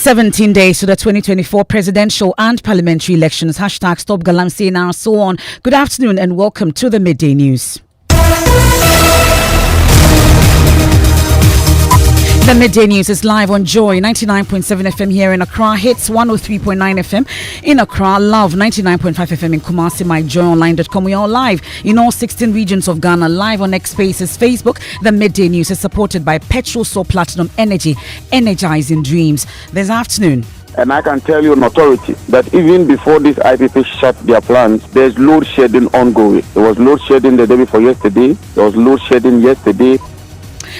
17 days to the 2024 presidential and parliamentary elections. Hashtag Stop Galamsey now, so on. Good afternoon and welcome to the Midday News. The Midday News is live on Joy 99.7 FM here in Accra, Hits 103.9 FM in Accra, Love 99.5 FM in Kumasi, myjoyonline.com. We are live in all 16 regions of Ghana, live on X Spaces, Facebook. The Midday News is supported by Petrol Soul Platinum Energy, energizing dreams. This afternoon. And I can tell you an authority that even before these IPP shut their plants, there's load shedding ongoing. There was load shedding the day before yesterday. There was load shedding yesterday.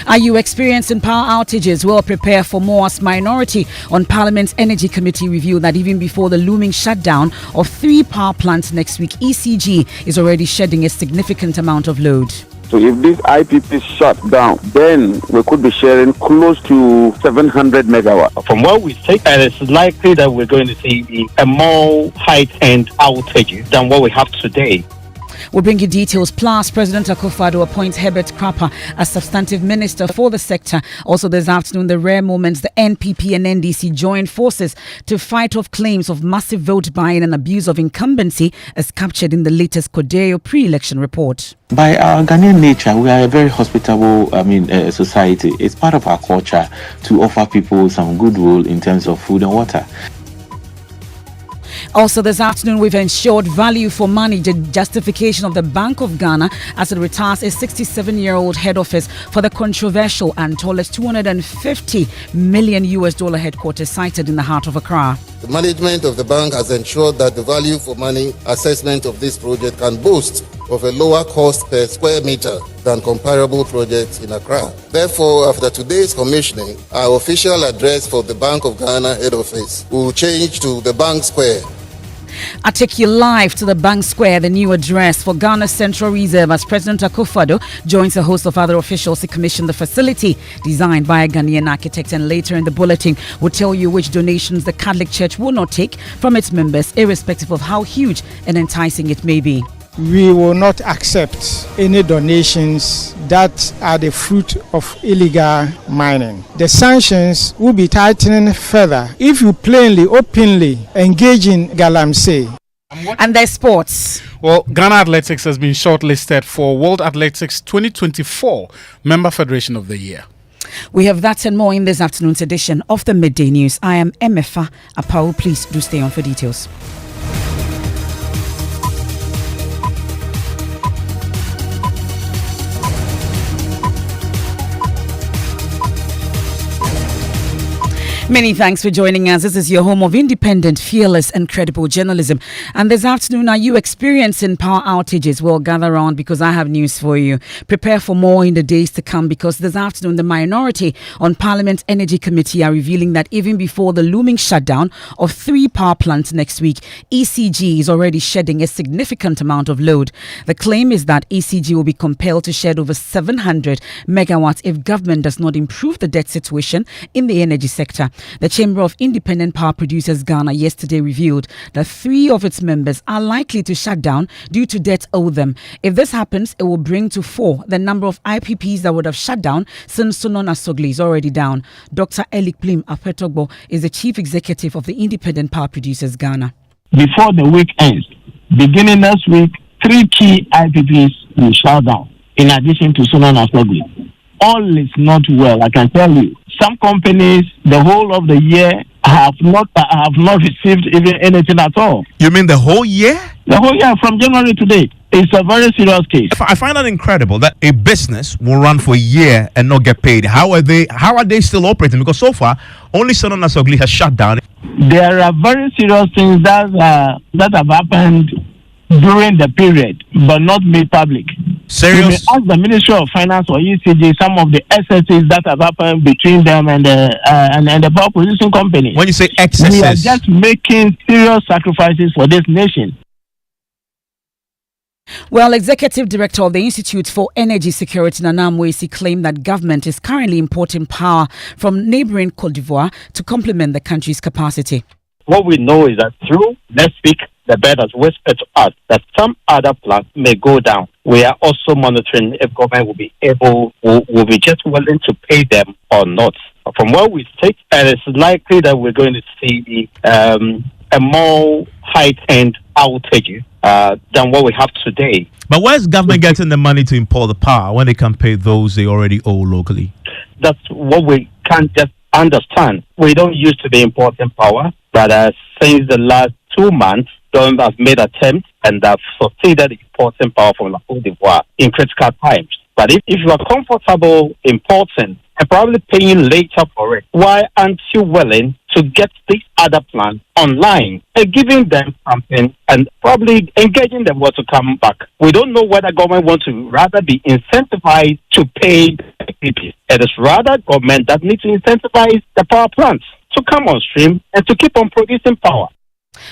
Are you experiencing power outages? Well, prepare for more as Minority on Parliament's Energy Committee revealed that even before the looming shutdown of 3 power plants next week, ECG is already shedding a significant amount of load. So if this IPP shut down, then we could be sharing close to 700 megawatts. From what we think, it's likely that we're going to see a more heightened outage than what we have today. We'll bring you details. Plus, President Akufo-Addo appoints Herbert Krapper as substantive minister for the sector. Also this afternoon, the rare moments the NPP and NDC joined forces to fight off claims of massive vote buying and abuse of incumbency as captured in the latest Codeo pre-election report. By our Ghanaian nature, we are a very hospitable society. It's part of our culture to offer people some goodwill in terms of food and water. Also this afternoon, we've ensured value for money justification of the Bank of Ghana as it retires a 67-year-old head office for the controversial and tallest $250 million headquarters sited in the heart of Accra. The management of the bank has ensured that the value for money assessment of this project can boast of a lower cost per square meter than comparable projects in Accra. Therefore, after today's commissioning, our official address for the Bank of Ghana head office will change to the Bank Square. I take you live to the Bank Square, the new address for Ghana's Central Reserve, as President Akufo-Addo joins a host of other officials to commission the facility designed by a Ghanaian architect. And later in the bulletin, we'll tell you which donations the Catholic Church will not take from its members, irrespective of how huge and enticing it may be. We will not accept any donations that are the fruit of illegal mining. The sanctions will be tightening further if you plainly, openly engage in galamsey. And their sports. Well, Ghana Athletics has been shortlisted for World Athletics 2024 Member Federation of the Year. We have that and more in this afternoon's edition of the Midday News. I am Emefa Apawu. Please do stay on for details. Many thanks for joining us. This is your home of independent, fearless and credible journalism. And this afternoon, are you experiencing power outages? Well, gather around because I have news for you. Prepare for more in the days to come because this afternoon, the Minority on Parliament's Energy Committee are revealing that even before the looming shutdown of 3 power plants next week, ECG is already shedding a significant amount of load. The claim is that ECG will be compelled to shed over 700 megawatts if government does not improve the debt situation in the energy sector. The Chamber of Independent Power Producers Ghana yesterday revealed that 3 of its members are likely to shut down due to debt owed them. If this happens, it will bring to 4 the number of IPPs that would have shut down since Sunon Asogli is already down. Dr. Elik Plim Apetogbo is the Chief Executive of the Independent Power Producers Ghana. Before the week ends, beginning next week, 3 key IPPs will shut down, in addition to Sunon Asogli. All is not well, I can tell you. Some companies, the whole of the year, have not received even anything at all. You mean the whole year? The whole year, from January to date. It's a very serious case. I find that incredible that a business will run for a year and not get paid. How are they still operating? Because so far, only Sunon Asogli has shut down. There are very serious things that have happened during the period, but not made public. Serious? You may ask the Ministry of Finance or ECG some of the excesses that have happened between them and the power producing company. When you say excesses, we are just making serious sacrifices for this nation. Well, Executive Director of the Institute for Energy Security, Nana Mwesi, claimed that government is currently importing power from neighboring Cote d'Ivoire to complement the country's capacity. What we know is that through next week, the bird has whispered to us that some other plants may go down. We are also monitoring if government will be just willing to pay them or not. from where we sit, and it's likely that we're going to see a more heightened outage than what we have today. But where's government getting the money to import the power when they can pay those they already owe locally? That's what we can't just understand. We don't used to be importing power, but since the last 2 months, government has made attempts and have succeeded importing power from La Côte d'Ivoire in critical times. But if you are comfortable importing and probably paying later for it, why aren't you willing to get these other plants online and giving them something and probably engaging them to come back? We don't know whether government wants to rather be incentivized to pay the people. It is rather government that needs to incentivize the power plants to come on stream and to keep on producing power.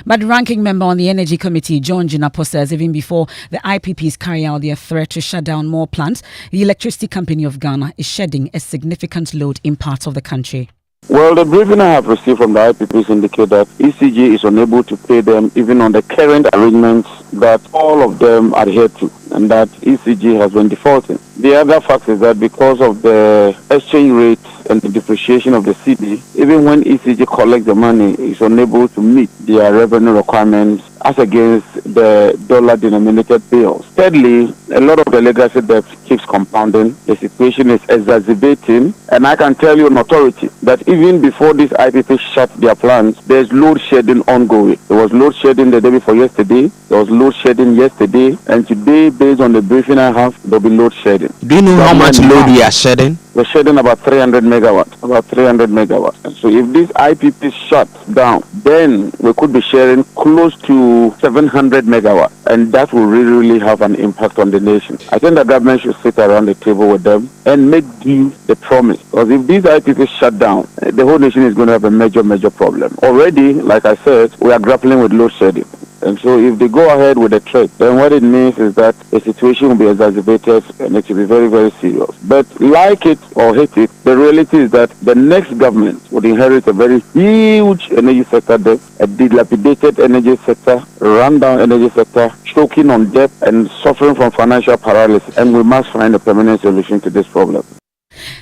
But ranking member on the Energy Committee, John Jinapo, says even before the IPPs carry out their threat to shut down more plants, the Electricity Company of Ghana is shedding a significant load in parts of the country. Well, the briefing I have received from the IPPs indicate that ECG is unable to pay them even on the current arrangements that all of them adhere to, and that ECG has been defaulting. The other fact is that because of the exchange rate and the depreciation of the cedi, even when ECG collects the money, it's unable to meet their revenue requirements as against the dollar-denominated bills. Thirdly, a lot of the legacy debt keeps compounding. The situation is exacerbating, and I can tell you on authority that even before these IPP shut their plants, there's load shedding ongoing. There was load shedding the day before yesterday, there was load shedding yesterday, and today, based on the briefing I have, there'll be load shedding. Do you know how much load we are shedding? We're shedding about 300 megawatts. And so if this IPP shuts down, then we could be sharing close to 700 megawatts. And that will really have an impact on the nation. I think the government should sit around the table with them and make due the promise. Because if these IPP shut down, the whole nation is going to have a major problem. Already, like I said, we are grappling with load shedding. And so if they go ahead with the threat, then what it means is that the situation will be exacerbated and it will be very serious. But like it or hate it, the reality is that the next government would inherit a very huge energy sector debt, a dilapidated energy sector, run-down energy sector, choking on debt and suffering from financial paralysis. And we must find a permanent solution to this problem.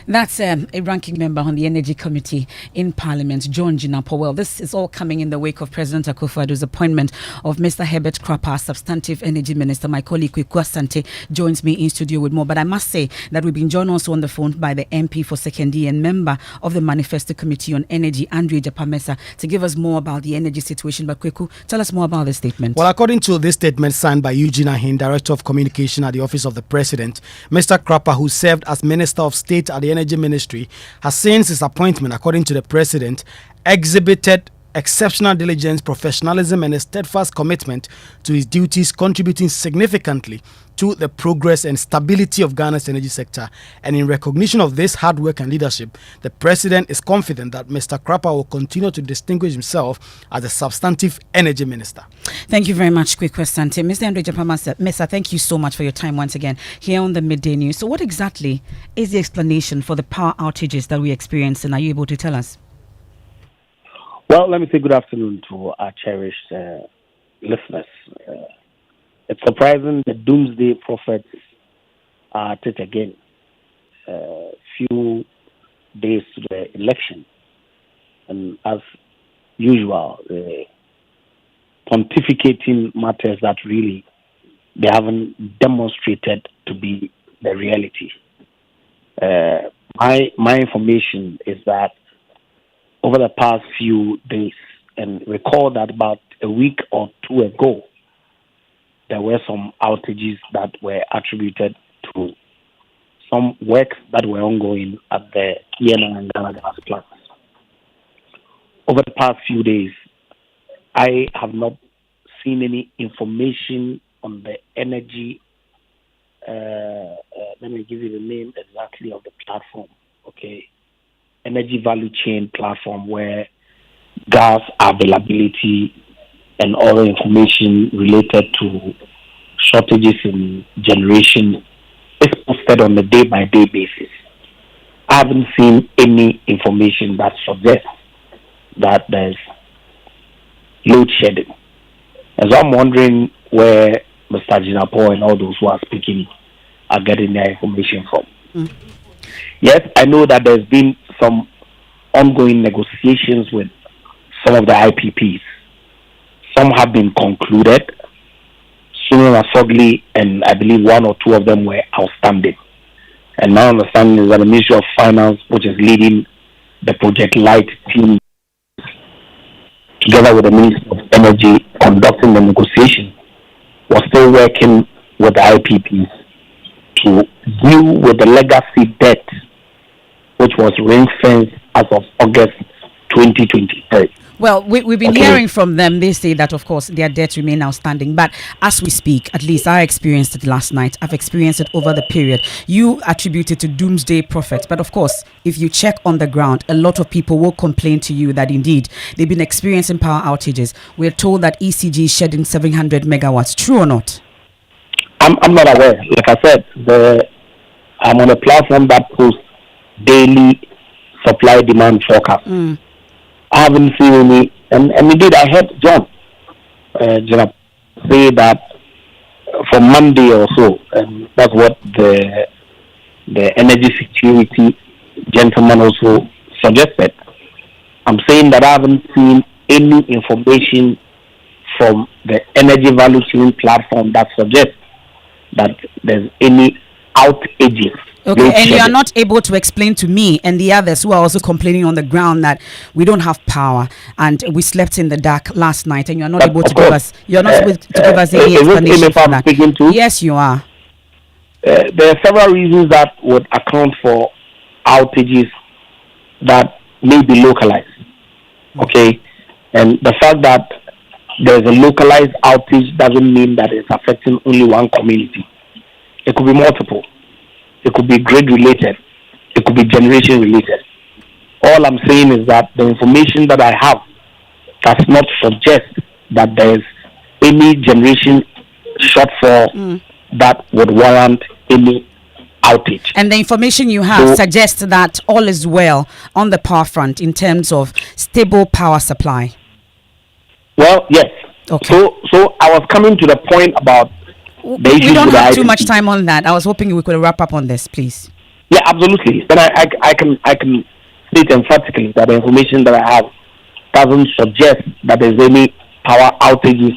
That's a ranking member on the Energy Committee in Parliament, John Jinapo. Well, this is all coming in the wake of President Akufo-Addo's appointment of Mr. Herbert Krapah, Substantive Energy Minister. My colleague Kweku Asante joins me in studio with more. But I must say that we've been joined also on the phone by the MP for Sekondi and member of the Manifesto Committee on Energy, Andre Japamesa, to give us more about the energy situation. But Kweku, tell us more about this statement. Well, according to this statement signed by Eugene Ahin, Director of Communication at the Office of the President, Mr. Krapah, who served as Minister of State at the Energy Ministry, has since his appointment, according to the President, exhibited exceptional diligence, professionalism and a steadfast commitment to his duties, contributing significantly to the progress and stability of Ghana's energy sector. And in recognition of this hard work and leadership, the President is confident that Mr. Krapah will continue to distinguish himself as a substantive energy minister. Thank you very much, Kweku Asante. Mr. Andre Japamesa, thank you so much for your time once again here on the Midday News. So what exactly is the explanation for the power outages that we experience, and are you able to tell us? Well, let me say good afternoon to our cherished listeners. It's surprising the doomsday prophets are at it again. Few days to the election. And as usual, pontificating matters that really they haven't demonstrated to be the reality. My information is that over the past few days, and recall that about a week or two ago, there were some outages that were attributed to some works that were ongoing at the ENN and Ghana gas plants. Over the past few days, I have not seen any information on the energy. Let me give you the name exactly of the platform. Okay. Energy value chain platform where gas availability and other information related to shortages in generation is posted on a day-by-day basis. I haven't seen any information that suggests that there's load shedding. And so I'm wondering where Mr. Jinapo and all those who are speaking are getting their information from. Yes, I know that there's been some ongoing negotiations with some of the IPPs. Some have been concluded. Sunan Asogli and I believe one or two of them were outstanding. And my understanding is that the Ministry of Finance, which is leading the Project Light team, together with the Ministry of Energy conducting the negotiation, was still working with the IPPs to deal with the legacy debt, which was ring-fenced as of August 2023. Well, we've been hearing from them. They say that, of course, their debts remain outstanding. But as we speak, at least I experienced it last night. I've experienced it over the period. You attribute it to doomsday prophets. But, of course, if you check on the ground, a lot of people will complain to you that, indeed, they've been experiencing power outages. We're told that ECG is shedding 700 megawatts. True or not? I'm not aware. Like I said, I'm on a platform that posts daily supply-demand forecast. I haven't seen any, and indeed I heard John say that for Monday or so, and that's what the energy security gentleman also suggested. I'm saying that I haven't seen any information from the energy value chain platform that suggests that there's any outages. Okay, and you are not able to explain to me and the others who are also complaining on the ground that we don't have power and we slept in the dark last night, and you are not able to give us. You are not able to give us any explanation for that. Yes, you are. There are several reasons that would account for outages that may be localized. Okay, and the fact that there's a localized outage doesn't mean that it's affecting only one community. It could be multiple. It could be grid related. It could be generation related. All I'm saying is that the information that I have does not suggest that there is any generation shortfall that would warrant any outage. And the information you have suggests that all is well on the power front in terms of stable power supply. Well, yes. Okay. So I was coming to the point about the issues. We don't have too much time on that. I was hoping we could wrap up on this, please. Yeah, absolutely. Then I can state emphatically that the information that I have doesn't suggest that there's any power outages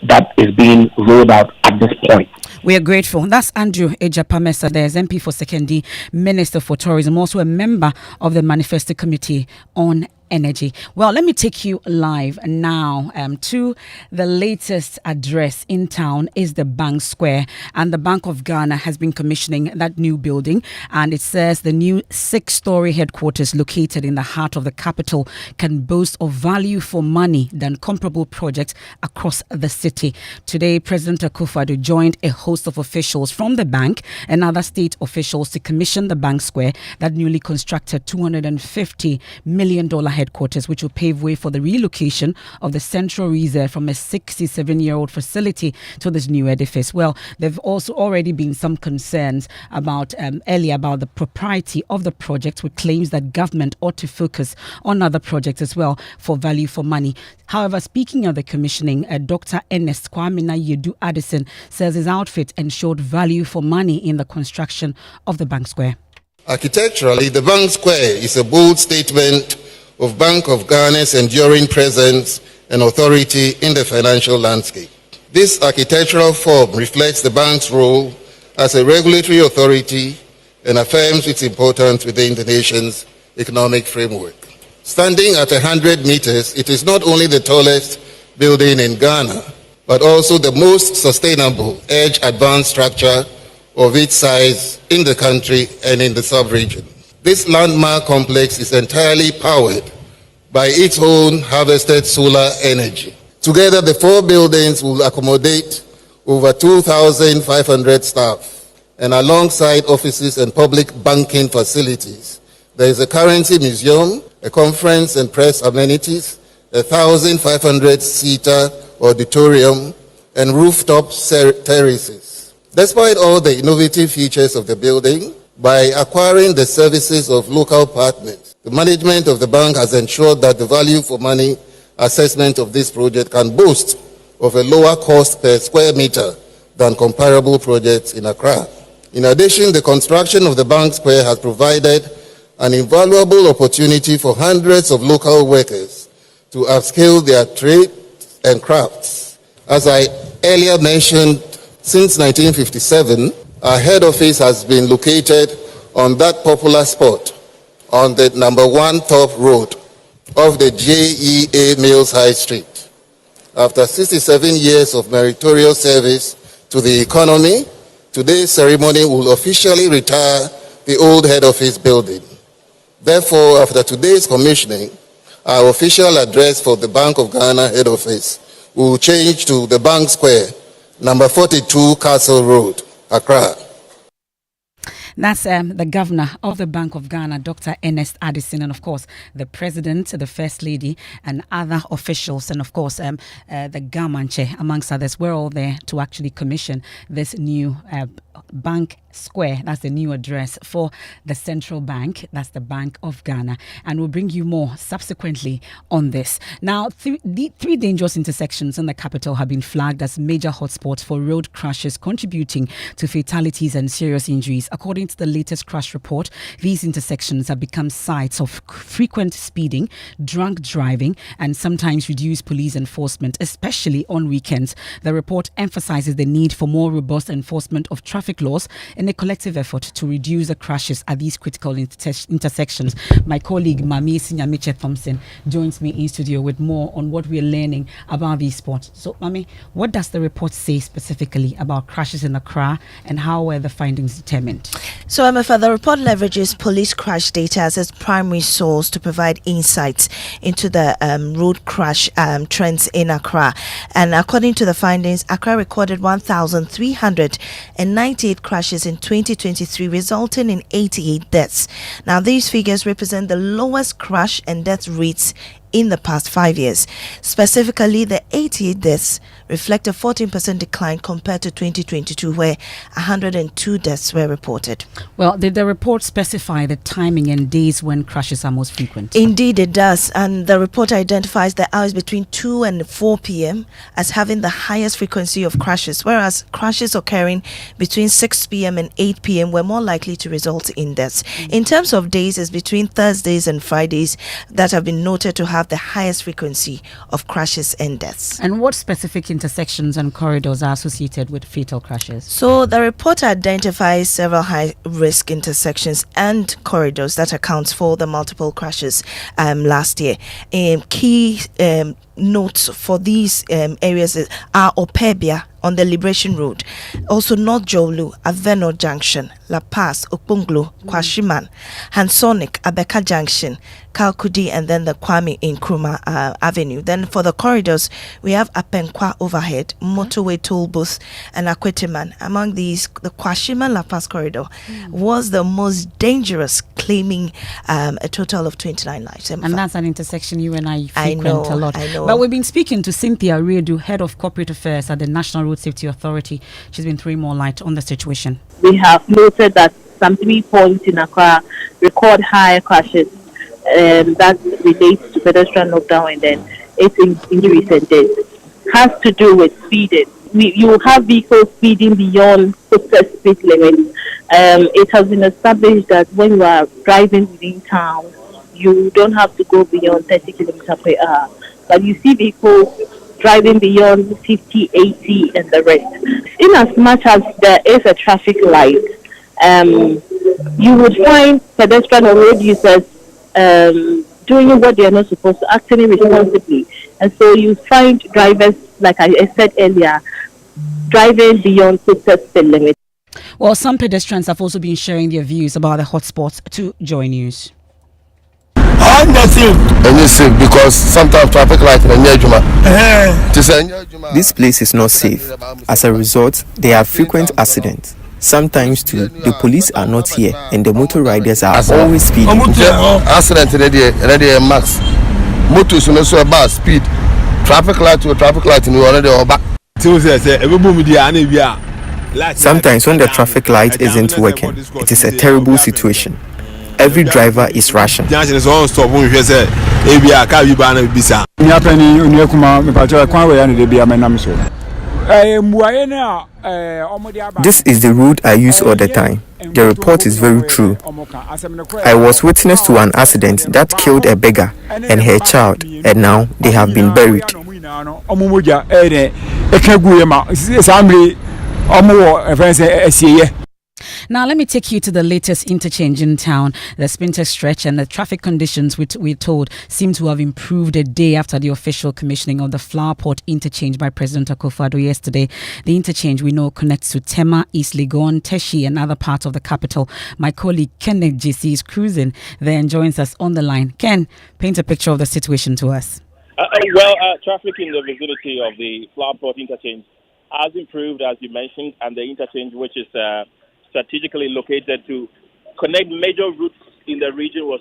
that is being rolled out at this point. We are grateful. That's Andrew Ejapamesa. There's MP for Sekondi, Minister for Tourism, also a member of the Manifesto Committee on Energy. Well, let me take you live now to the latest address in town is the Bank Square, and the Bank of Ghana has been commissioning that new building, and it says the new 6-story headquarters located in the heart of the capital can boast of value for money than comparable projects across the city. Today, President Akufo-Addo joined a host of officials from the bank and other state officials to commission the Bank Square, that newly constructed $250 million headquarters, which will pave way for the relocation of the Central Reserve from a 67-year-old facility to this new edifice. Well, there have also already been some concerns about earlier about the propriety of the project, with claims that government ought to focus on other projects as well for value for money. However, speaking of the commissioning, Dr. Ernest Kwamina Yedu Addison says his outfit ensured value for money in the construction of the Bank Square. Architecturally, the Bank Square is a bold statement of Bank of Ghana's enduring presence and authority in the financial landscape. This architectural form reflects the bank's role as a regulatory authority and affirms its importance within the nation's economic framework. Standing at 100 meters, it is not only the tallest building in Ghana, but also the most sustainable edge-advanced structure of its size in the country and in the sub-region. This landmark complex is entirely powered by its own harvested solar energy. Together, the 4 buildings will accommodate over 2,500 staff, and alongside offices and public banking facilities, there is a currency museum, a conference and press amenities, a 1,500-seater auditorium, and rooftop terraces. Despite all the innovative features of the building, by acquiring the services of local partners, the management of the bank has ensured that the value for money assessment of this project can boast of a lower cost per square meter than comparable projects in Accra. In addition, the construction of the Bank Square has provided an invaluable opportunity for hundreds of local workers to upskill their trade and crafts. As I earlier mentioned, since 1957, our head office has been located on that popular spot on the number 1 top road of the JEA Mills High Street. After 67 years of meritorious service to the economy, today's ceremony will officially retire the old head office building. Therefore, after today's commissioning, our official address for the Bank of Ghana head office will change to the Bank Square, number 42 Castle Road, Accra. That's the governor of the Bank of Ghana, Dr. Ernest Addison, and of course the president, the first lady, and other officials, and of course the Gamanche, amongst others. We're all there to actually commission this new Bank Square. That's the new address for the central bank. That's the Bank of Ghana, and we'll bring you more subsequently on this. Now, the 3 dangerous intersections in the capital have been flagged as major hotspots for road crashes, contributing to fatalities and serious injuries. According to the latest crash report, these intersections have become sites of frequent speeding, drunk driving, and sometimes reduced police enforcement, especially on weekends. The report emphasizes the need for more robust enforcement of traffic laws in a collective effort to reduce the crashes at these critical intersections. My colleague Mami Sinyamiche Thompson joins me in studio with more on what we're learning about these spots. So, Mami, what does the report say specifically about crashes in Accra, and how were the findings determined? So, Emefa, the report leverages police crash data as its primary source to provide insights into the road crash trends in Accra. And according to the findings, Accra recorded 1,398 crashes in 2023, resulting in 88 deaths. Now, these figures represent the lowest crash and death rates in the past 5 years. Specifically, the 88 deaths reflect a 14% decline compared to 2022, where 102 deaths were reported. Well, did the report specify the timing and days when crashes are most frequent? Indeed, it does. And the report identifies the hours between 2 and 4 p.m. as having the highest frequency of crashes, whereas crashes occurring between 6 p.m. and 8 p.m. were more likely to result in deaths. In terms of days, it's between Thursdays and Fridays that have been noted to have the highest frequency of crashes and deaths. And what specific intersections and corridors are associated with fatal crashes? So the report identifies several high-risk intersections and corridors that accounts for the multiple crashes last year. Key notes for these areas are Opebia on the Liberation Road, also North Jolu, Aveno Junction, La Paz, Okponglo, Kwashiman, Hansonic, Abeka Junction, Kalkudi, and then the Kwame Nkrumah Avenue. Then for the corridors, we have Apenkwa Overhead, Motorway Toll Booth, and Akwetiman. Among these, the Kwashiman La Paz corridor was the most dangerous, claiming a total of 29 lives. And that's an intersection you and I frequent a lot. I know. But we've been speaking to Cynthia Redu, Head of Corporate Affairs at the National Road Safety Authority. She's been throwing more light on the situation. We have noted that some 3 points in Accra record high crashes that relates to pedestrian knockdown and then its injuries and deaths. Has to do with speeding. You have vehicles speeding beyond the speed limit. It has been established that when you are driving within town, you don't have to go beyond 30 kilometers per hour. But you see vehicles driving beyond 50, 80, and the rest. In as much as there is a traffic light, you would find pedestrian or road users doing what they are not supposed to, acting irresponsibly. And so you find drivers, like I said earlier, driving beyond the speed limit. Well, some pedestrians have also been sharing their views about the hotspots to Joy News. Because sometimes traffic lights in This place is not safe. As a result, there are frequent accidents. Sometimes too, the police are not here and the motor riders are always speeding. Accident in max. Motors in so bad speed. Traffic light to traffic light in already or back. Sometimes when the traffic light isn't working, it is a terrible situation. Every driver is rushing. This is the road I use all the time. the report is very true. I was witness to an accident that killed a beggar and her child, and now they have been buried. Now, let me take you to the latest interchange in town. The Spinter stretch and the traffic conditions, which we're told seem to have improved a day after the official commissioning of the Flowerport interchange by President Akufo-Addo yesterday. The interchange we know connects to Tema, East Legon, Teshi, and other parts of the capital. My colleague Kenneth JC is cruising there and joins us on the line. Ken, paint a picture of the situation to us. Traffic in the vicinity of the Flowerport interchange has improved, as you mentioned, and the interchange, which is strategically located to connect major routes in the region, was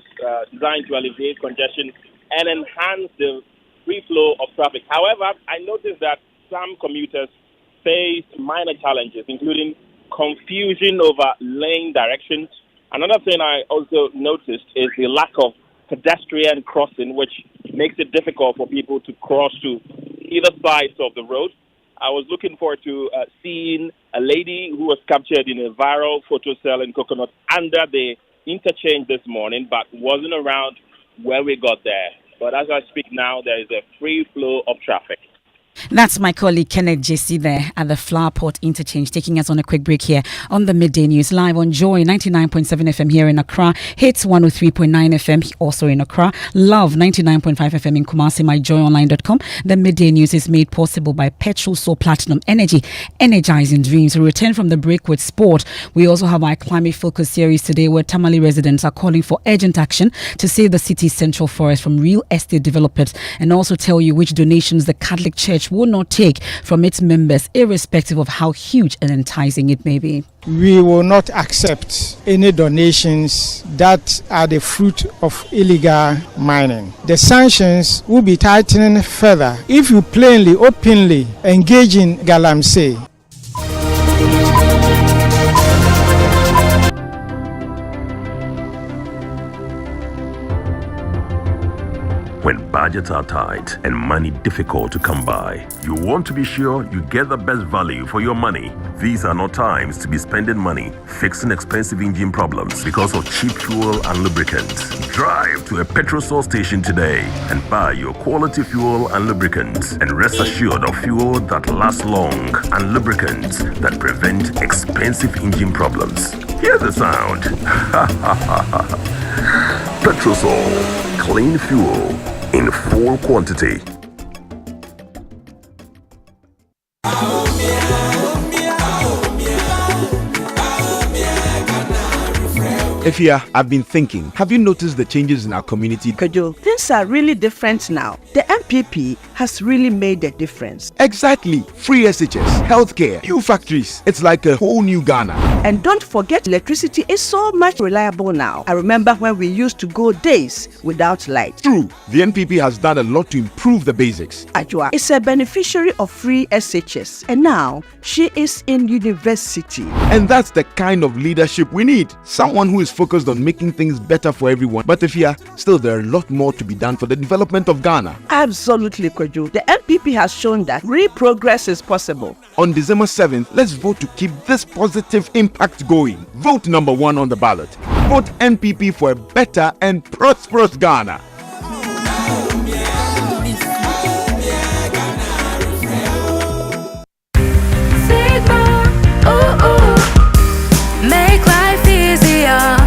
designed to alleviate congestion and enhance the free flow of traffic. However, I noticed that some commuters faced minor challenges, including confusion over lane directions. Another thing I also noticed is the lack of pedestrian crossing, which makes it difficult for people to cross to either sides of the road. I was looking forward to seeing a lady who was captured in a viral photo cell in Coconut under the interchange this morning, but wasn't around when we got there. But as I speak now, there is a free flow of traffic. That's my colleague Kenneth JC there at the Flowerport interchange, taking us on a quick break here on the Midday News, live on Joy 99.7 FM here in Accra, Hits 103.9 FM also in Accra, Love 99.5 FM in Kumasi, myjoyonline.com. The Midday News is made possible by Petrol Soul Platinum Energy, energizing dreams. We return from the break with sport. We also have our climate focus series today, where Tamale residents are calling for urgent action to save the city's central forest from real estate developers, and also tell you which donations the Catholic Church will not take from its members, irrespective of how huge and enticing it may be. We will not accept any donations that are the fruit of illegal mining. The sanctions will be tightening further if you plainly, openly engage in galamsey. When budgets are tight and money difficult to come by, you want to be sure you get the best value for your money. These are not times to be spending money fixing expensive engine problems because of cheap fuel and lubricants. Drive to a petrol source station today and buy your quality fuel and lubricants, and rest assured of fuel that lasts long and lubricants that prevent expensive engine problems. Hear the sound. Petrosol, clean fuel in full quantity. Efia, I've been thinking. Have you noticed the changes in our community? Kajo, things are really different now. The MPP has really made a difference. Exactly. Free SHS, healthcare, new factories. It's like a whole new Ghana. And don't forget, electricity is so much reliable now. I remember when we used to go days without light. True. The NPP has done a lot to improve the basics. Ajua is a beneficiary of free SHS, and now she is in university. And that's the kind of leadership we need. Someone who is focused on making things better for everyone. But Efia, still there are a lot more to be done for the development of Ghana. Absolutely, Kojo. The NPP has shown that real progress is possible. On December 7th, let's vote to keep this positive impact going. Vote number 1 on the ballot. Vote NPP for a better and prosperous Ghana. Make life easier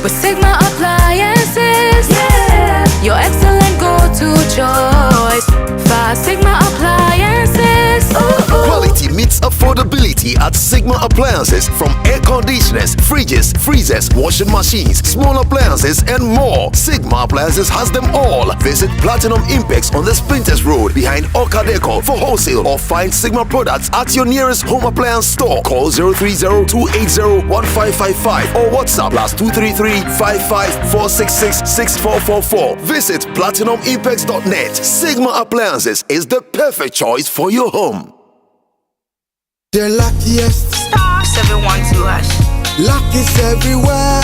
with Sigma Appliances. Yeah, your excellent go-to choice. For Sigma Appliances. Quality meets affordability at Sigma Appliances. From air conditioners, fridges, freezers, washing machines, small appliances, and more. Sigma Appliances has them all. Visit Platinum Impex on the Sprinters Road behind Okadeco for wholesale, or find Sigma products at your nearest home appliance store. Call 030-280-1555 or WhatsApp +233-55-466-6444. Visit PlatinumImpex.net. Sigma Appliances is the perfect choice for your home. The luckiest. *712#. Luck is everywhere,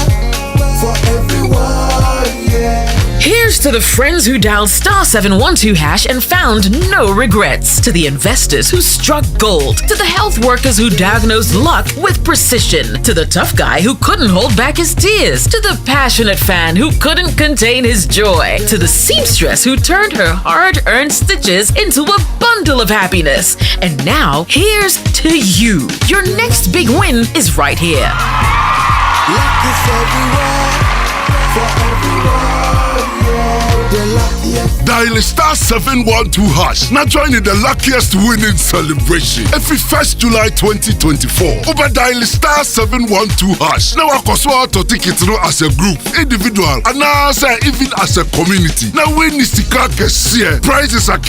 for everyone, yeah. Here's to the friends who dialed *712# and found no regrets. To the investors who struck gold. To the health workers who diagnosed luck with precision. To the tough guy who couldn't hold back his tears. To the passionate fan who couldn't contain his joy. To the seamstress who turned her hard-earned stitches into a bundle of happiness. And now, here's to you. Your next big win is right here. Luck is everywhere, for everyone. The luckiest. Dial *712#. Now join in the luckiest winning celebration. Every 1st July 2024. Over dial *712#. Now I can to take it through as a group, individual, and now even as a community. Now win is the car prizes are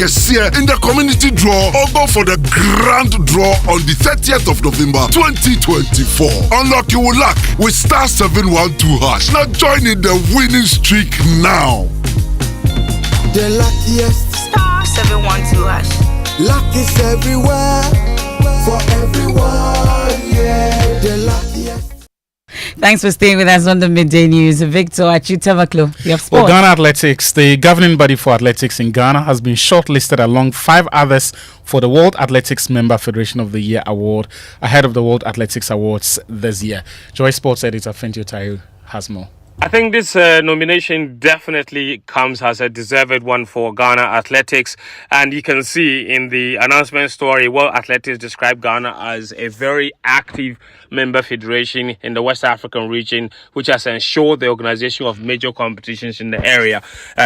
in the community draw or go for the grand draw on the 30th of November 2024. Unlock your luck with *712#. Now join in the winning streak now. The luckiest. *712#. Luck is everywhere, for everyone, yeah. The luckiest. Thanks for staying with us on the Midday News. Victor Achutamaklo, you have sports. Well, Ghana Athletics, the governing body for athletics in Ghana, has been shortlisted along 5 others for the World Athletics Member Federation of the Year award ahead of the World Athletics Awards this year. Joy Sports editor Fentio Tayo has more. I think this nomination definitely comes as a deserved one for Ghana Athletics, and you can see in the announcement story, World Athletics described Ghana as a very active member federation in the West African region, which has ensured the organization of major competitions in the area.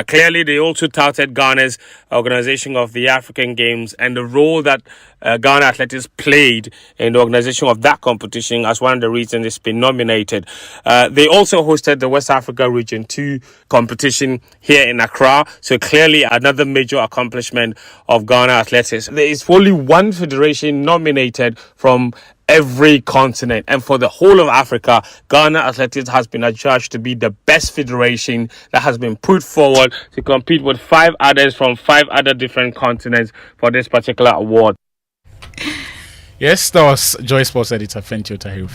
Clearly, they also touted Ghana's organization of the African Games and the role that Ghana Athletics played in the organization of that competition as one of the reasons it's been nominated. They also hosted the West Africa Region 2 competition here in Accra, so clearly another major accomplishment of Ghana Athletics. There is only one federation nominated from every continent, and for the whole of Africa, Ghana Athletics has been adjudged to be the best federation that has been put forward to compete with 5 others from 5 other different continents for this particular award. Yes, that was Joy Sports editor Fentio Tahiru.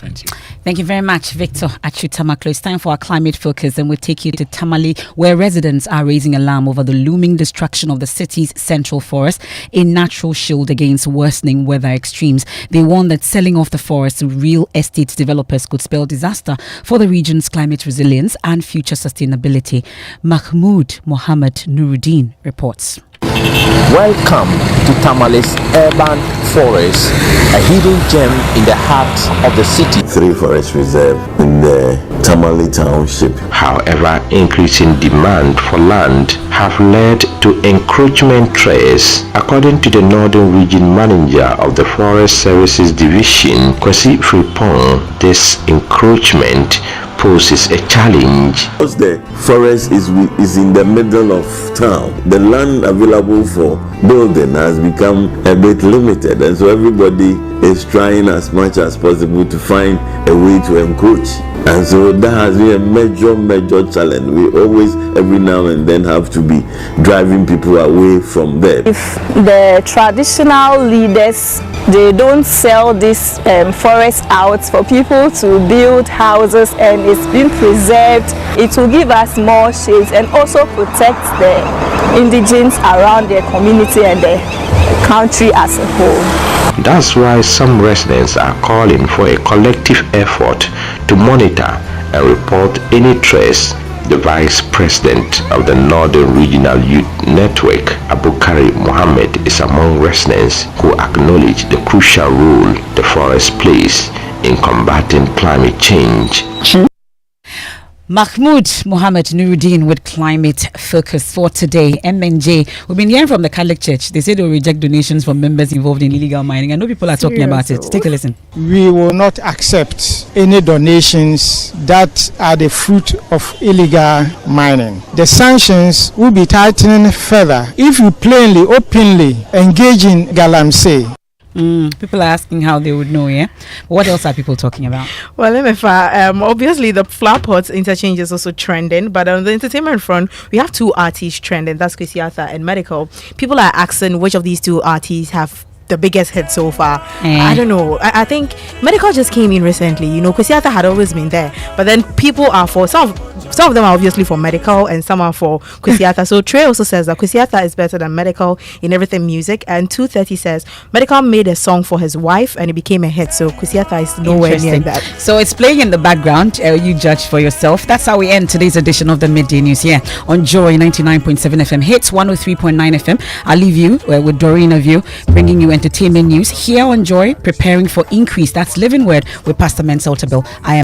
Thank you very much, Victor Achutamaklo. It's time for our climate focus, and we'll take you to Tamale, where residents are raising alarm over the looming destruction of the city's central forest, a natural shield against worsening weather extremes. They warn that selling off the forest to real estate developers could spell disaster for the region's climate resilience and future sustainability. Mahmoud Mohammed Nuruddin reports. Welcome to Tamale's urban forest, a hidden gem in the heart of the city. 3 forest reserve in the Tamale township. However, increasing demand for land have led to encroachment threats. According to the Northern Region Manager of the Forest Services Division, Kwesi Fripong, this encroachment poses a challenge. Because the forest is in the middle of town, the land available for building has become a bit limited, and so everybody is trying as much as possible to find a way to encroach. And so that has been a major challenge. We always, every now and then, have to be driving people away from there. If the traditional leaders, they don't sell this forest out for people to build houses and it's been preserved, it will give us more shades and also protect the indigents around their community and the country as a whole. That's why some residents are calling for a collective effort to monitor and report any trace. The Vice President of the Northern Regional Youth Network, Abukari Mohammed, is among residents who acknowledge the crucial role the forest plays in combating climate change. Mahmoud Mohammed Nuruddin with climate focus for today. MNJ, we've been hearing from the Catholic Church. They say they'll reject donations from members involved in illegal mining. I know people are talking about it. Take a listen. We will not accept any donations that are the fruit of illegal mining. The sanctions will be tightened further if you plainly, openly engage in galamsey. People are asking how they would know, yeah? What else are people talking about? Well, Emefa, obviously the flower pots interchange is also trending, but on the entertainment front, we have 2 artists trending. That's Kwesi Arthur and Medical. People are asking which of these 2 artists have the biggest hit so far. I don't know. I think Medical just came in recently. You know, Kwesi Arthur had always been there, but then people are for some of some of them are obviously for medical and some are for Kwesi Arthur. So Trey also says that Kwesi Arthur is better than medical in everything music, and 230 says medical made a song for his wife and it became a hit, so Kwesi Arthur is nowhere near that. So it's playing in the background. You judge for yourself. That's how we end today's edition of the Midday News here on Joy 99.7 FM, Hits 103.9 FM. I'll leave you with Doreen of you, bringing you entertainment news here on Joy, preparing for increase. That's Living Word with Pastor Mensa Otabil. I am